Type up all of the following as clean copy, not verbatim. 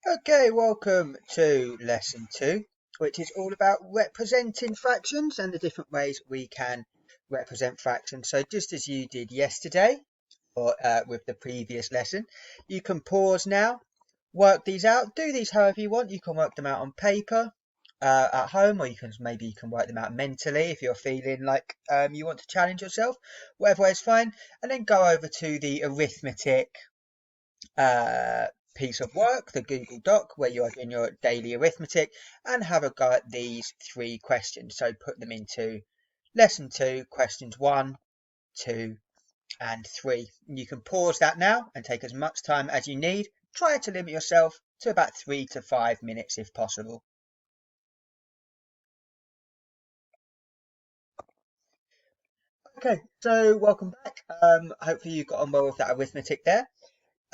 Okay, welcome to lesson 2, which is all about representing fractions and the different ways we can represent fractions. So just as you did yesterday or with the previous lesson, you can pause now, work these out, do these however you want. You can work them out on paper at home, or maybe you can work them out mentally if you're feeling like you want to challenge yourself. Whatever way is fine, and then go over to the arithmetic uh, piece of work, the Google Doc, where you are doing your daily arithmetic, and have a go at these 3 questions. So put them into lesson 2, questions 1, 2, and 3. You can pause that now and take as much time as you need. Try to limit yourself to about 3 to 5 minutes if possible. Okay, so welcome back. Hopefully you got on well with that arithmetic there.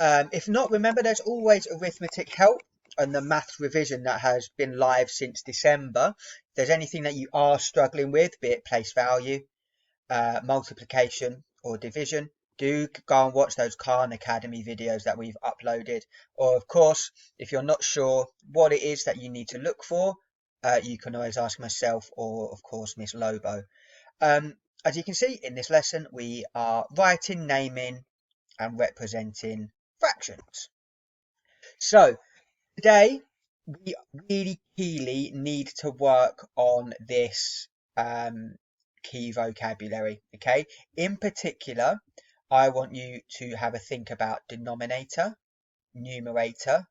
If not, remember there's always arithmetic help and the maths revision that has been live since December. If there's anything that you are struggling with, be it place value, multiplication, or division, do go and watch those Khan Academy videos that we've uploaded. Or, of course, if you're not sure what it is that you need to look for, you can always ask myself or, of course, Miss Lobo. As you can see in this lesson, we are writing, naming, and representing fractions. So today we really keenly need to work on this key vocabulary. Okay, in particular, I want you to have a think about denominator, numerator,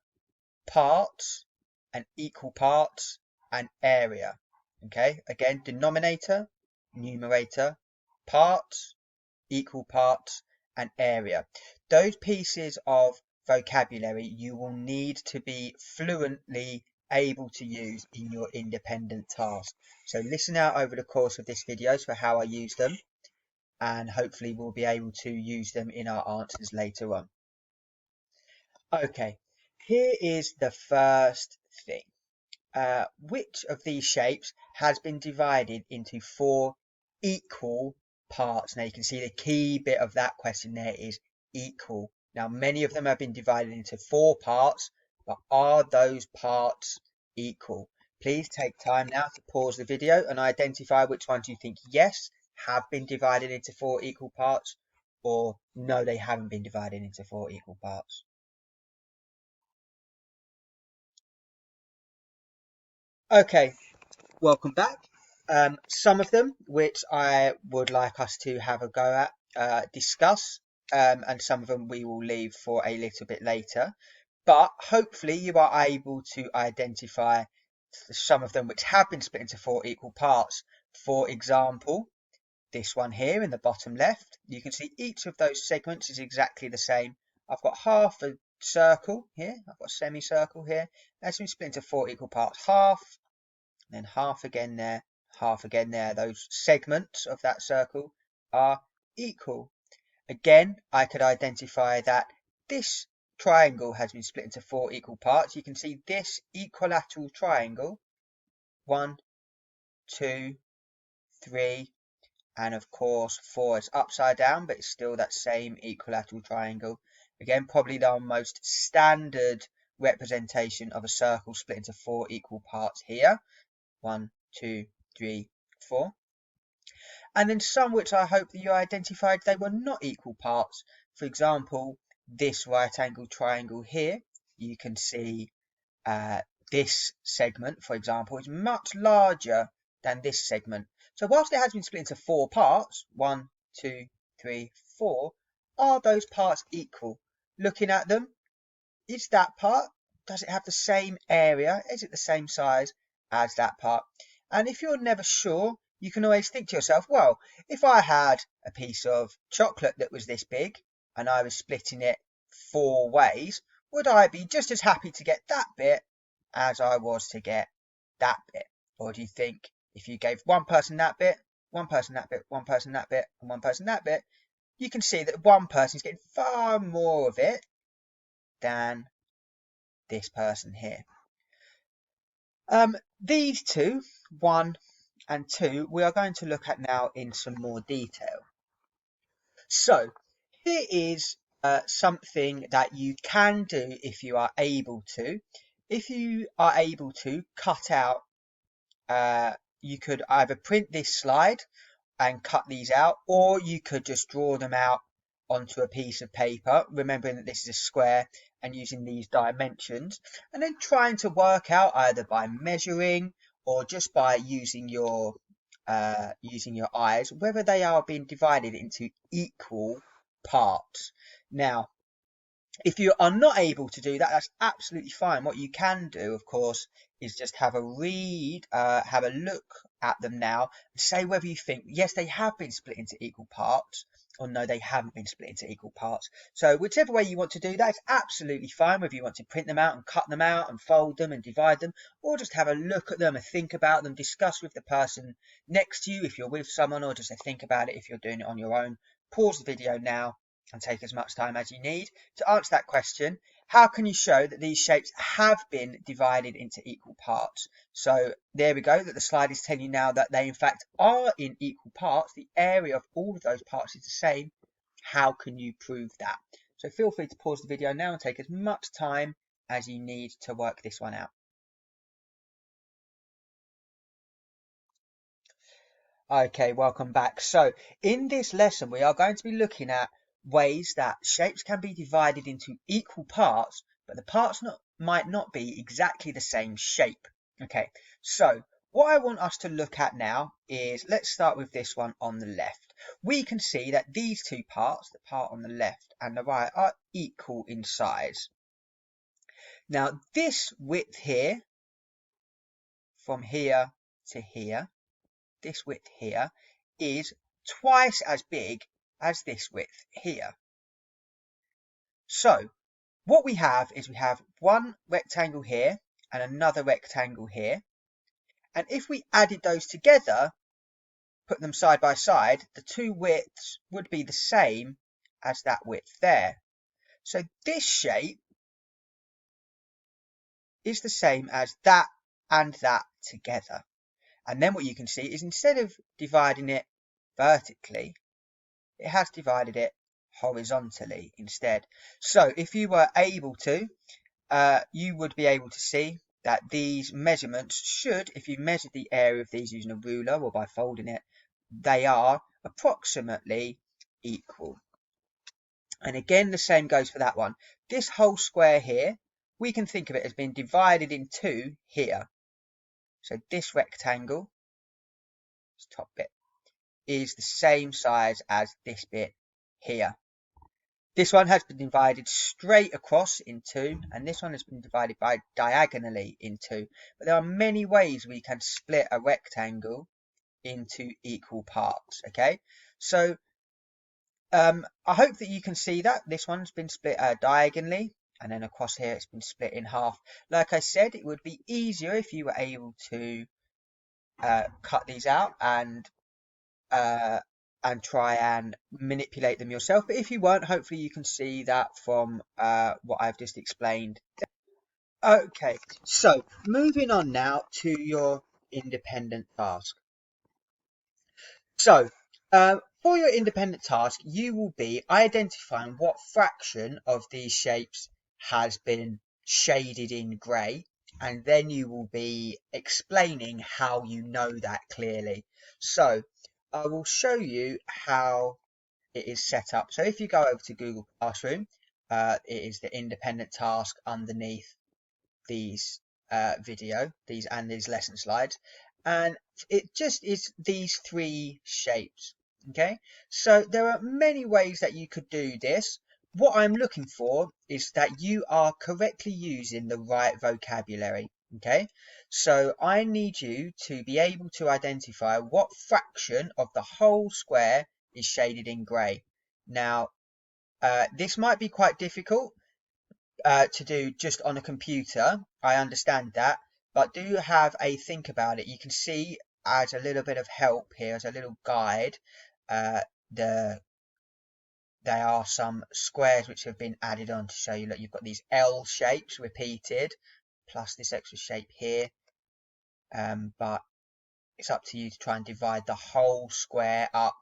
parts, and equal parts, and area. Okay, again, denominator, numerator, parts, equal parts, and area. Those pieces of vocabulary you will need to be fluently able to use in your independent task. So listen out over the course of this video for how I use them, and hopefully we'll be able to use them in our answers later on. Okay, here is the first thing. Which of these shapes has been divided into 4 equal parts? Now you can see the key bit of that question there is equal. Now many of them have been divided into 4 parts, but are those parts equal? Please take time now to pause the video and identify which ones you think yes have been divided into 4 equal parts, or no, they haven't been divided into 4 equal parts. Okay, welcome back. Some of them which I would like us to have a go at, discuss, and some of them we will leave for a little bit later. But hopefully you are able to identify some of them which have been split into 4 equal parts. For example, this one here in the bottom left, you can see each of those segments is exactly the same. I've got half a circle here, I've got a semicircle here. That's been split into 4 equal parts. Half, then half again there, half again there. Those segments of that circle are equal. Again, I could identify that this triangle has been split into 4 equal parts. You can see this equilateral triangle, 1, 2, 3, and of course 4 is upside down, but it's still that same equilateral triangle. Again, probably the most standard representation of a circle split into 4 equal parts here. 1, 2, 3, 4. And then some which I hope that you identified they were not equal parts. For example, this right angle triangle here, you can see this segment, for example, is much larger than this segment. So whilst it has been split into 4 parts, 1, 2, 3, 4, are those parts equal? Looking at them, is that part, does it have the same area? Is it the same size as that part? And if you're never sure, you can always think to yourself, well, if I had a piece of chocolate that was this big and I was splitting it 4 ways, would I be just as happy to get that bit as I was to get that bit? Or do you think if you gave one person that bit, one person that bit, one person that bit, and one person that bit, you can see that one person is getting far more of it than this person here. These two, 1 and 2, we are going to look at now in some more detail. So here is something that you can do if you are able to. if you are able to cut out, you could either print this slide and cut these out, or you could just draw them out onto a piece of paper, remembering that this is a square and using these dimensions, and then trying to work out either by measuring or just by using your eyes whether they are being divided into equal parts. Now, if you are not able to do that, that's absolutely fine. What you can do, of course, is just have a read, have a look at them now, and say whether you think, yes, they have been split into equal parts, or no, they haven't been split into equal parts. So whichever way you want to do that, it's absolutely fine, whether you want to print them out and cut them out and fold them and divide them, or just have a look at them and think about them, discuss with the person next to you if you're with someone, or just think about it if you're doing it on your own. Pause the video now and take as much time as you need to answer that question. How can you show that these shapes have been divided into equal parts? So there we go, that the slide is telling you now that they in fact are in equal parts. The area of all of those parts is the same. How can you prove that? So feel free to pause the video now and take as much time as you need to work this one out. Okay, welcome back. So in this lesson, we are going to be looking at ways that shapes can be divided into equal parts, but the parts might not be exactly the same shape. Okay, so what I want us to look at now is, let's start with this one on the left. We can see that these two parts, the part on the left and the right, are equal in size. Now this width here, from here to here, this width here is twice as big as this width here. So what we have is we have one rectangle here and another rectangle here, and if we added those together, put them side by side, the two widths would be the same as that width there. So this shape is the same as that and that together. And then what you can see is, instead of dividing it vertically, it has divided it horizontally instead. So if you were able to, you would be able to see that these measurements should, if you measured the area of these using a ruler or by folding it, they are approximately equal. And again, the same goes for that one. This whole square here, we can think of it as being divided in two here. So this rectangle, this top bit, is the same size as this bit here. This one has been divided straight across in two, and this one has been divided by diagonally in two. But there are many ways we can split a rectangle into equal parts. Okay, so I hope that you can see that this one's been split diagonally, and then across here it's been split in half. Like I said, it would be easier if you were able to cut these out and try and manipulate them yourself. But if you weren't, hopefully you can see that from what I've just explained. Okay, so moving on now to your independent task. So for your independent task, you will be identifying what fraction of these shapes has been shaded in grey, and then you will be explaining how you know that clearly. So I will show you how it is set up. So if you go over to Google Classroom, it is the independent task underneath these these lesson slides, and it just is these three shapes. Okay, so there are many ways that you could do this. What I'm looking for is that you are correctly using the right vocabulary. Okay, so I need you to be able to identify what fraction of the whole square is shaded in grey. Now, this might be quite difficult to do just on a computer. I understand that, but do have a think about it. You can see, as a little bit of help here, as a little guide, there are some squares which have been added on to show you that you've got these L shapes repeated, plus this extra shape here. But it's up to you to try and divide the whole square up,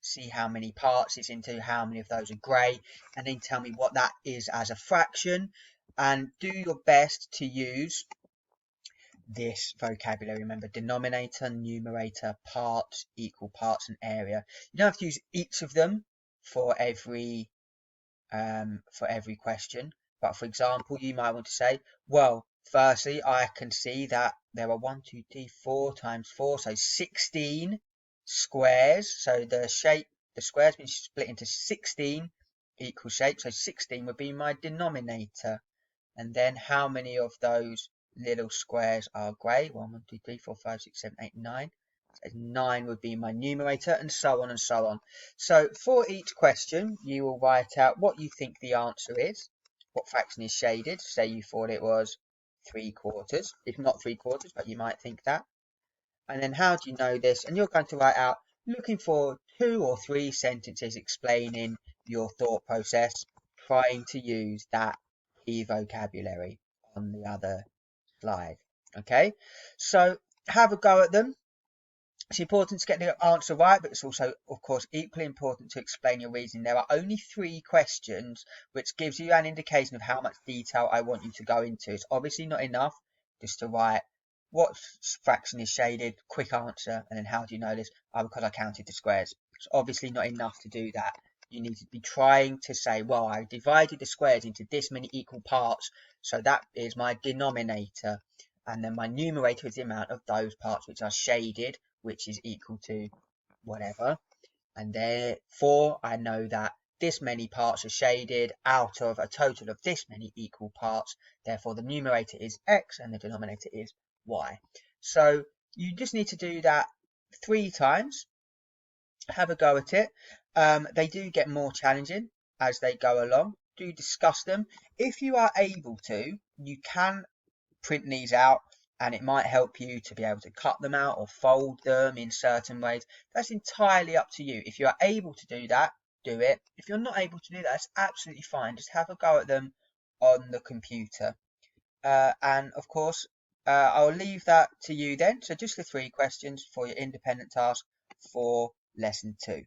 see how many parts it's into, how many of those are grey, and then tell me what that is as a fraction. and do your best to use this vocabulary. Remember, denominator, numerator, parts, equal parts, and area. You don't have to use each of them for every question, but for example, you might want to say, well, firstly, I can see that there are 1, 2, 3, 4 times 4, so 16 squares. So the square has been split into 16 equal shapes, so 16 would be my denominator. And then how many of those little squares are grey? 1, 1, 2, 3, 4, 5, 6, 7, 8, 9. So 9 would be my numerator, and so on and so on. So for each question, you will write out what you think the answer is, what fraction is shaded. Say you thought it was 3/4. It's not 3/4, but you might think that. And then how do you know this? And you're going to write out looking for 2 or 3 sentences explaining your thought process, trying to use that key vocabulary on the other slide. Okay, so have a go at them. It's important to get the answer right, but it's also, of course, equally important to explain your reasoning. There are only 3 questions, which gives you an indication of how much detail I want you to go into. It's obviously not enough just to write what fraction is shaded, quick answer, and then how do you know this? Oh, because I counted the squares. It's obviously not enough to do that. You need to be trying to say, well, I divided the squares into this many equal parts, so that is my denominator. And then my numerator is the amount of those parts which are shaded, which is equal to whatever. And therefore, I know that this many parts are shaded out of a total of this many equal parts. Therefore, the numerator is x and the denominator is y. So you just need to do that 3 times. Have a go at it. They do get more challenging as they go along. Do discuss them. If you are able to, you can print these out, and it might help you to be able to cut them out or fold them in certain ways. That's entirely up to you. If you are able to do that, do it. If you're not able to do that, that's absolutely fine. Just have a go at them on the computer. And of course, I'll leave that to you then. So just the 3 questions for your independent task for lesson 2.